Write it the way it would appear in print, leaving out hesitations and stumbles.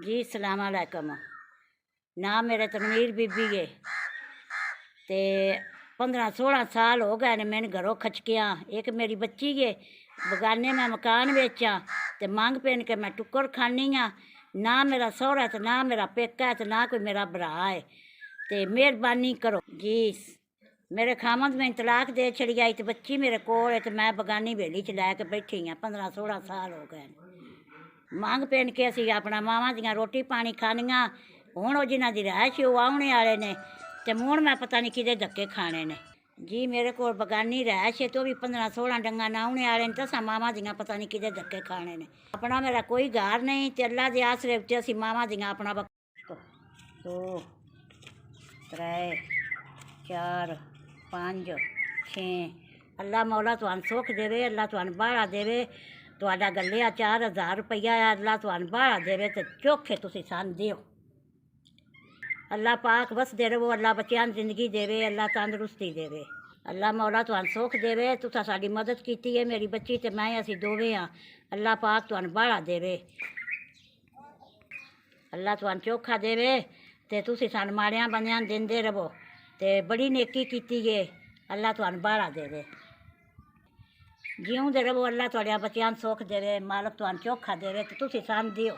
जी सलाम अलैकुम। नाम मेरा तनवीर बीबी है। ते 15-16 साल हो गए ने मैंने घरों खचकियाँ। एक मेरी बच्ची है, बगाने में मकान बेचा ते मांग पेन के मैं टुक्कर खानी हाँ। ना मेरा सौरा है तो ना मेरा पेका है तो ना कोई मेरा भरा है। ते मेहरबानी करो जी। मेरे खामद में तलाक दे छड़ी आई तो बच्ची मेरे कोल है तो मैं बगानी बेली च लैके बैठी हाँ। 15-16 साल हो गए मंग पेन के असी अपना मावां दियां रोटी पानी खानियां। हुण ओ जिन्हां दी रहायश वो आउणे वाले ने ते मुण मैं पता नहीं किदे धक्के खाने ने जी। मेरे को बगानी रहायश है तो भी 15-16 डंगा नाउने वाले ने तो असां मावां दियां पता नहीं किदे धक्के खाने ने। अपना मेरा कोई घर नहीं ते अल्लाह दे आसरे उत्ते असी मावां दियां अपना 2 3 4 5 6 अल्लाह मौला तुहानू सुख देवे, अल्लाह तुहानू बाड़ा देवे। तुहाडा गलिया 4000 रुपया है, अल्लाह तुहानू बाड़ा देवे ते चोखे तुसी सन दिओ। अल्लाह पाक वसदे रवो, अल्लाह बच्चियां नूं जिंदगी देवे, अल्लाह तंदरुस्ती देवे, अल्लाह मौला तुहानू सुख देवे। तुसां साडी मदद कीती है, मेरी बच्ची ते मैं असी दोवें हाँ। अल्लाह पाक तुहानू बाड़ा देवे, अल्लाह तुहानू चोखा देवे ते तुसी सानू माड़ियां बंदियां नूं दिंदे रवो ते बड़ी नेकी कीती है। अल्लाह तुहानू बाड़ा देवे, जीउंदे रवो। अल्लाह तुहाड़ियां बच्चियां नूं सुख देवे, मालक तुहानू चोखा देवे ते तुसी सन दिओ।